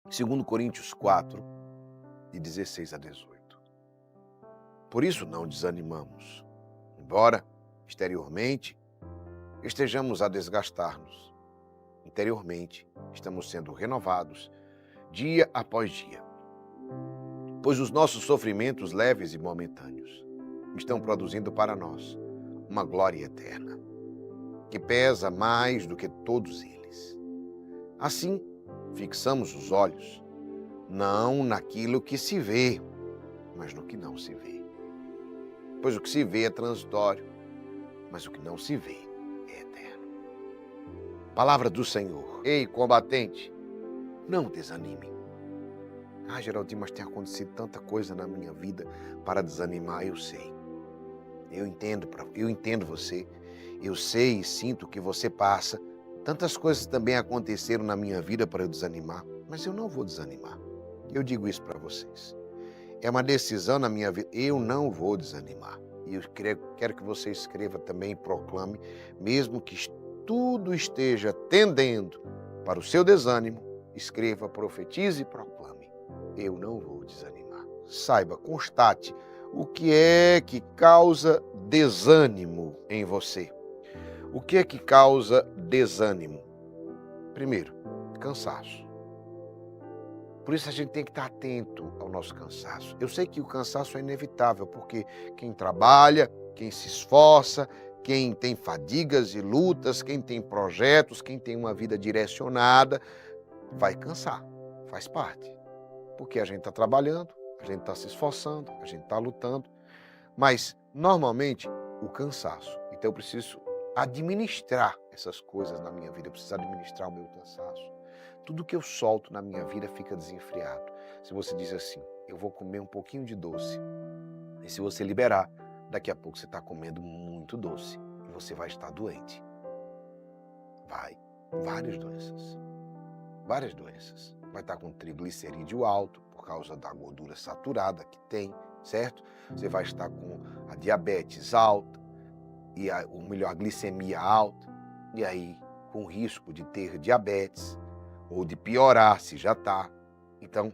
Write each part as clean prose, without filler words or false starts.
Segundo Coríntios 4, de 16 a 18. Por isso não desanimamos, embora exteriormente estejamos a desgastar-nos. Interiormente estamos sendo renovados dia após dia, pois os nossos sofrimentos leves e momentâneos estão produzindo para nós uma glória eterna, que pesa mais do que todos eles. Assim, fixamos os olhos, não naquilo que se vê, mas no que não se vê. Pois o que se vê é transitório, mas o que não se vê é eterno. Palavra do Senhor. Ei, combatente, não desanime. Geraldinho, mas tem acontecido tanta coisa na minha vida para desanimar, eu sei. Eu entendo você. Eu sei e sinto que você passa. Tantas coisas também aconteceram na minha vida para eu desanimar, mas eu não vou desanimar. Eu digo isso para vocês. É uma decisão na minha vida. Eu não vou desanimar. E eu quero que você escreva também e proclame, mesmo que tudo esteja tendendo para o seu desânimo, escreva, profetize e proclame. Eu não vou desanimar. Saiba, constate o que é que causa desânimo em você. O que é que causa desânimo? Primeiro, cansaço. Por isso a gente tem que estar atento ao nosso cansaço. Eu sei que o cansaço é inevitável, porque quem trabalha, quem se esforça, quem tem fadigas e lutas, quem tem projetos, quem tem uma vida direcionada, vai cansar, faz parte. Porque a gente está trabalhando, a gente está se esforçando, a gente está lutando, mas normalmente o cansaço. Então eu preciso administrar essas coisas na minha vida, eu preciso administrar o meu cansaço. Tudo que eu solto na minha vida fica desenfreado. Se você diz assim, eu vou comer um pouquinho de doce, e se você liberar, daqui a pouco você está comendo muito doce e você vai estar doente. Várias doenças. Vai estar com triglicerídeo alto por causa da gordura saturada que tem, certo? Você vai estar com a diabetes alta e a glicemia alta, e aí com risco de ter diabetes ou de piorar se já está. Então,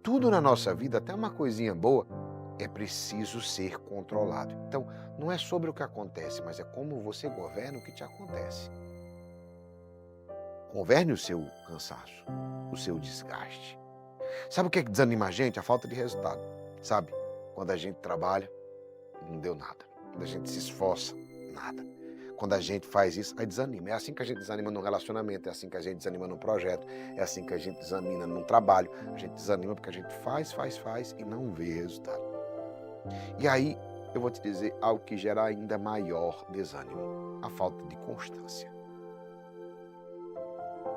tudo na nossa vida, até uma coisinha boa, é preciso ser controlado. Então, não é sobre o que acontece, mas é como você governa o que te acontece. Governe o seu cansaço, o seu desgaste. Sabe o que é que desanima a gente? A falta de resultado. Sabe? Quando a gente trabalha, não deu nada. Quando a gente se esforça, nada. Quando a gente faz isso, aí desanima. É assim que a gente desanima no relacionamento, é assim que a gente desanima no projeto, é assim que a gente desanima no trabalho. A gente desanima porque a gente faz e não vê resultado. E aí, eu vou te dizer algo que gera ainda maior desânimo. A falta de constância.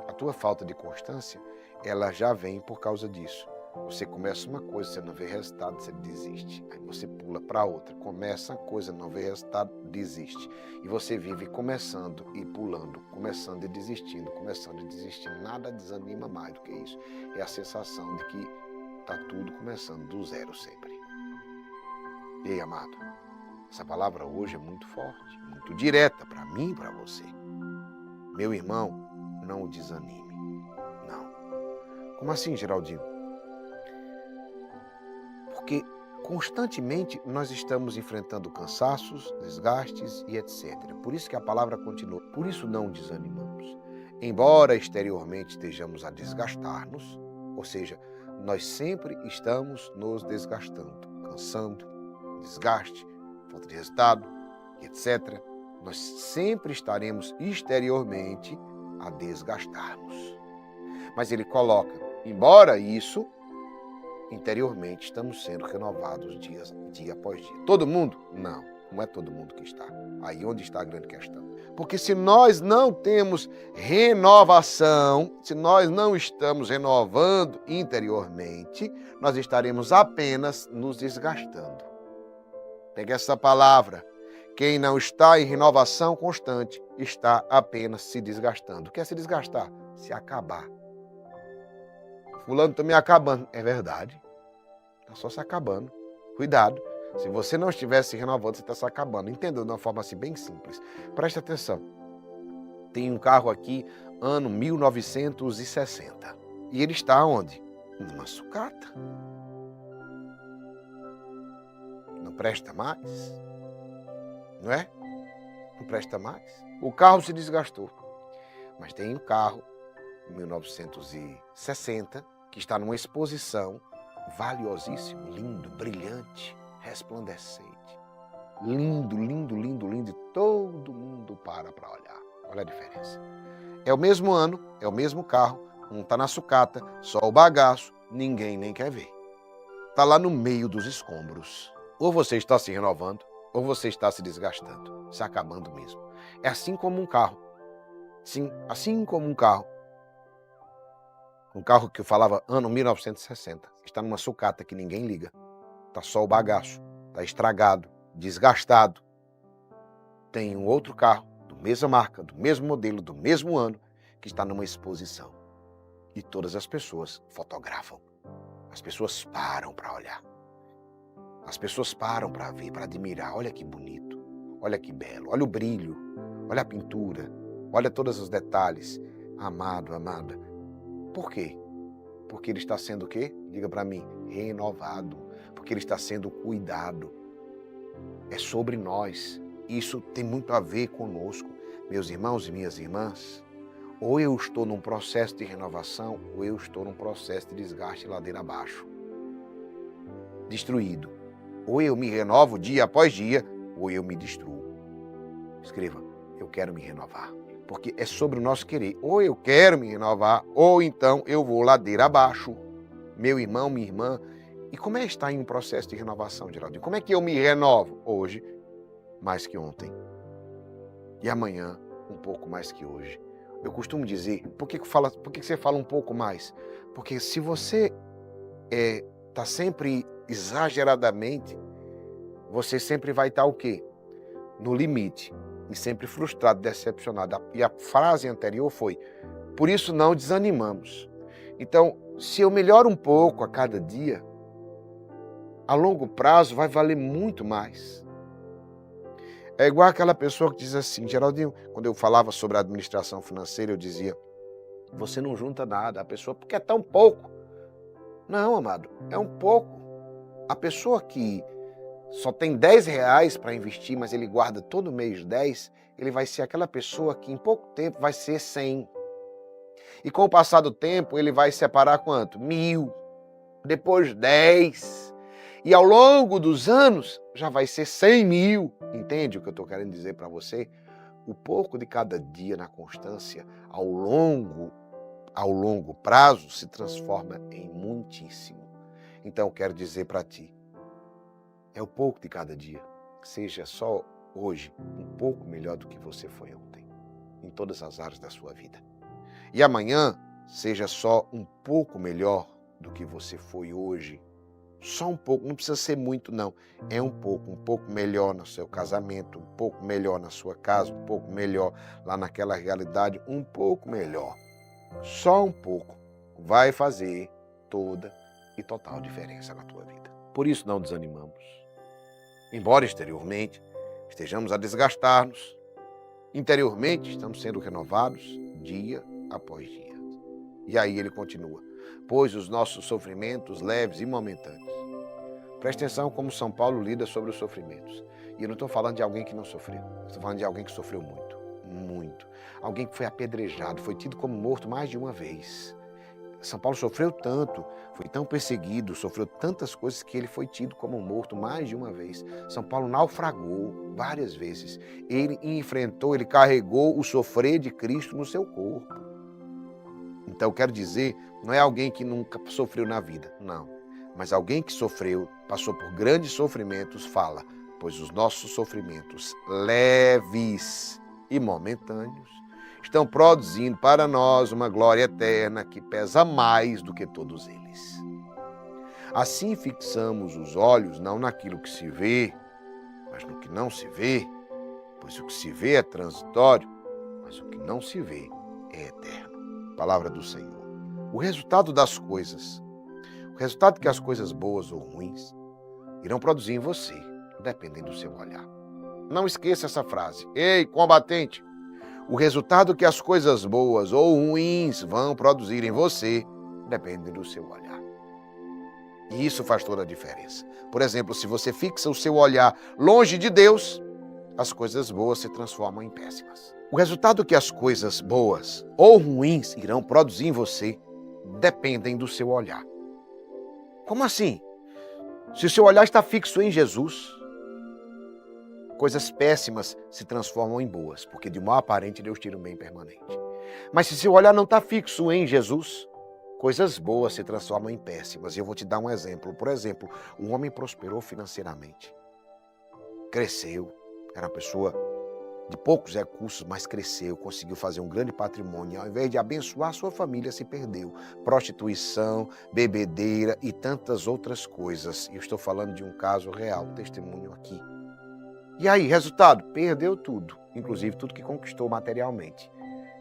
A tua falta de constância, ela já vem por causa disso. Você começa uma coisa, você não vê resultado, você desiste. Aí você pula para outra, começa uma coisa, não vê resultado, desiste. E você vive começando e pulando, começando e desistindo, começando e desistindo. Nada desanima mais do que isso. É a sensação de que está tudo começando do zero sempre. Ei, amado, essa palavra hoje é muito forte, muito direta para mim e para você. Meu irmão, não desanime. Não. Como assim, Geraldinho? Porque constantemente nós estamos enfrentando cansaços, desgastes e etc. Por isso que a palavra continua. Por isso não desanimamos. Embora exteriormente estejamos a desgastar-nos, ou seja, nós sempre estamos nos desgastando, cansando, desgaste, falta de resultado, etc. Nós sempre estaremos exteriormente a desgastar-nos. Mas ele coloca, embora isso, interiormente estamos sendo renovados dia após dia. Todo mundo? Não é todo mundo que está. Aí onde está a grande questão. Porque se nós não temos renovação, se nós não estamos renovando interiormente, nós estaremos apenas nos desgastando. Pega essa palavra. Quem não está em renovação constante está apenas se desgastando. O que é se desgastar? Se acabar. Fulano está me acabando. É verdade. Está só se acabando. Cuidado. Se você não estiver se renovando, você está se acabando. Entendeu? De uma forma assim bem simples. Presta atenção. Tem um carro aqui, ano 1960. E ele está onde? numa sucata. Não presta mais, não é? Não presta mais. O carro se desgastou, mas tem um carro, 1960, que está numa exposição, valiosíssimo, lindo, brilhante, resplandecente. Lindo, lindo, lindo, lindo, e todo mundo para olhar. Olha a diferença. É o mesmo ano, é o mesmo carro, um está na sucata, só o bagaço, ninguém nem quer ver. Está lá no meio dos escombros. Ou você está se renovando, ou você está se desgastando, se acabando mesmo. É assim como um carro. Sim, assim como um carro. Um carro que eu falava ano 1960. Está numa sucata que ninguém liga. Está só o bagaço, está estragado, desgastado. Tem um outro carro, do mesma marca, do mesmo modelo, do mesmo ano, que está numa exposição. E todas as pessoas fotografam. As pessoas param para olhar. As pessoas param para ver, para admirar. Olha que bonito, olha que belo, olha o brilho, olha a pintura, olha todos os detalhes. Amado, amada. Por quê? Porque ele está sendo o quê? Diga para mim, renovado. Porque ele está sendo cuidado. É sobre nós. Isso tem muito a ver conosco. Meus irmãos e minhas irmãs, ou eu estou num processo de renovação, ou eu estou num processo de desgaste ladeira abaixo. Destruído. Ou eu me renovo dia após dia, ou eu me destruo. Escreva, eu quero me renovar. Porque é sobre o nosso querer. Ou eu quero me renovar, ou então eu vou ladeira abaixo. Meu irmão, minha irmã. E como é que está em um processo de renovação, Geraldinho? Como é que eu me renovo? Hoje, mais que ontem. E amanhã, um pouco mais que hoje. Eu costumo dizer, por que você fala um pouco mais? Porque se você está sempre exageradamente, você sempre vai estar o quê? No limite. E sempre frustrado, decepcionado. E a frase anterior foi, por isso não desanimamos. Então, se eu melhoro um pouco a cada dia, a longo prazo vai valer muito mais. É igual aquela pessoa que diz assim, Geraldinho, quando eu falava sobre a administração financeira, eu dizia, você não junta nada, a pessoa, porque é tão pouco. Não, amado, é um pouco. A pessoa que só tem R$10 para investir, mas ele guarda todo mês 10, ele vai ser aquela pessoa que em pouco tempo vai ser 100. E com o passar do tempo, ele vai separar quanto? 1.000, depois 10. E ao longo dos anos, já vai ser 100.000. Entende o que eu estou querendo dizer para você? O pouco de cada dia na constância, ao longo prazo, se transforma em muitíssimo. Então, eu quero dizer para ti, é o pouco de cada dia. Seja só hoje um pouco melhor do que você foi ontem, em todas as áreas da sua vida. E amanhã, seja só um pouco melhor do que você foi hoje. Só um pouco, não precisa ser muito não. É um pouco melhor no seu casamento, um pouco melhor na sua casa, um pouco melhor lá naquela realidade, um pouco melhor. Só um pouco vai fazer toda e total diferença na tua vida. Por isso não desanimamos. Embora exteriormente estejamos a desgastar-nos, interiormente estamos sendo renovados dia após dia. E aí ele continua, pois os nossos sofrimentos leves e momentâneos. Presta atenção como São Paulo lida sobre os sofrimentos. E eu não estou falando de alguém que não sofreu, estou falando de alguém que sofreu muito, muito. Alguém que foi apedrejado, foi tido como morto mais de uma vez. São Paulo sofreu tanto, foi tão perseguido, sofreu tantas coisas que ele foi tido como morto mais de uma vez. São Paulo naufragou várias vezes. Ele enfrentou, ele carregou o sofrer de Cristo no seu corpo. Então, eu quero dizer, não é alguém que nunca sofreu na vida, não. Mas alguém que sofreu, passou por grandes sofrimentos, fala, pois os nossos sofrimentos leves e momentâneos estão produzindo para nós uma glória eterna que pesa mais do que todos eles. Assim fixamos os olhos não naquilo que se vê, mas no que não se vê, pois o que se vê é transitório, mas o que não se vê é eterno. Palavra do Senhor. O resultado das coisas, o resultado que as coisas boas ou ruins irão produzir em você, dependendo do seu olhar. Não esqueça essa frase. Ei, combatente! O resultado que as coisas boas ou ruins vão produzir em você depende do seu olhar. E isso faz toda a diferença. Por exemplo, se você fixa o seu olhar longe de Deus, as coisas boas se transformam em péssimas. O resultado que as coisas boas ou ruins irão produzir em você dependem do seu olhar. Como assim? Se o seu olhar está fixo em Jesus, coisas péssimas se transformam em boas, porque de mal aparente Deus tira um bem permanente. Mas se seu olhar não está fixo em Jesus, coisas boas se transformam em péssimas. E eu vou te dar um exemplo. Por exemplo, um homem prosperou financeiramente, cresceu, era uma pessoa de poucos recursos, mas cresceu, conseguiu fazer um grande patrimônio. Ao invés de abençoar sua família, se perdeu. Prostituição, bebedeira e tantas outras coisas. E eu estou falando de um caso real, testemunho aqui. E aí, resultado? Perdeu tudo, inclusive tudo que conquistou materialmente.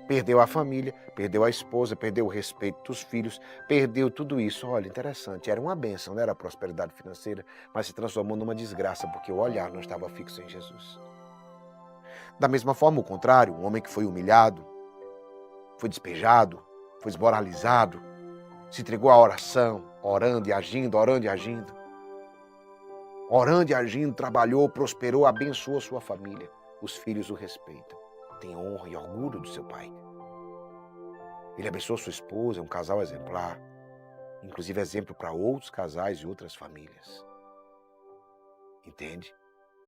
Perdeu a família, perdeu a esposa, perdeu o respeito dos filhos, perdeu tudo isso. Olha, interessante, era uma bênção, não era a prosperidade financeira, mas se transformou numa desgraça, porque o olhar não estava fixo em Jesus. Da mesma forma, o contrário, um homem que foi humilhado, foi despejado, foi desmoralizado, se entregou à oração, orando e agindo, orando e agindo. Orando e agindo, trabalhou, prosperou, abençoou sua família. Os filhos o respeitam, tem honra e orgulho do seu pai. Ele abençoou sua esposa, é um casal exemplar, inclusive exemplo para outros casais e outras famílias. Entende?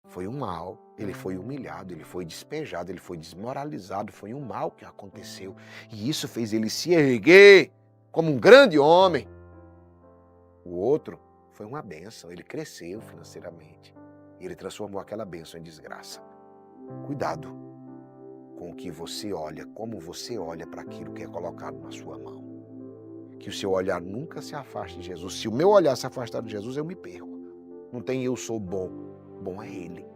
Foi um mal, ele foi humilhado, ele foi despejado, ele foi desmoralizado, foi um mal que aconteceu. E isso fez ele se erguer como um grande homem. O outro foi uma bênção, ele cresceu financeiramente. E ele transformou aquela bênção em desgraça. Cuidado com o que você olha, como você olha para aquilo que é colocado na sua mão. Que o seu olhar nunca se afaste de Jesus. Se o meu olhar se afastar de Jesus, eu me perco. Não tem eu sou bom. Bom é Ele.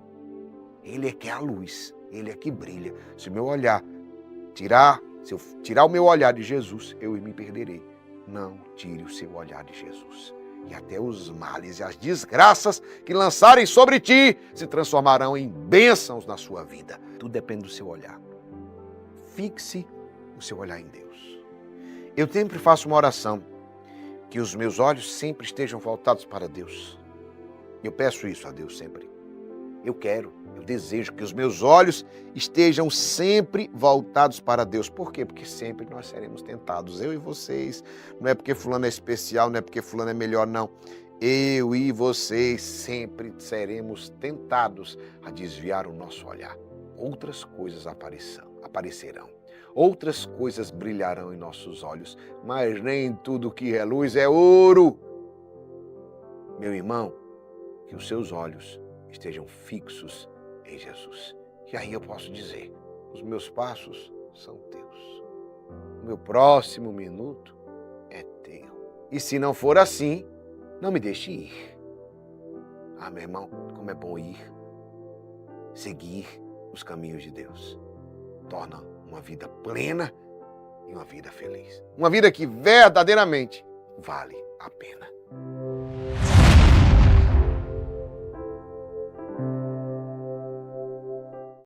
Ele é que é a luz. Ele é que brilha. Se o meu olhar se eu tirar o meu olhar de Jesus, eu me perderei. Não tire o seu olhar de Jesus. E até os males e as desgraças que lançarem sobre ti se transformarão em bênçãos na sua vida. Tudo depende do seu olhar. Fixe o seu olhar em Deus. Eu sempre faço uma oração, que os meus olhos sempre estejam voltados para Deus. Eu peço isso a Deus sempre. Eu desejo que os meus olhos estejam sempre voltados para Deus. Por quê? Porque sempre nós seremos tentados, eu e vocês. Não é porque fulano é especial, não é porque fulano é melhor, não. Eu e vocês sempre seremos tentados a desviar o nosso olhar. Outras coisas aparecerão. Outras coisas brilharão em nossos olhos, mas nem tudo que reluz é ouro. Meu irmão, que os seus olhos estejam fixos em Jesus. E aí eu posso dizer, os meus passos são teus. O meu próximo minuto é teu. E se não for assim, não me deixe ir. Ah, meu irmão, como é bom ir, seguir os caminhos de Deus. Torna uma vida plena e uma vida feliz. Uma vida que verdadeiramente vale a pena.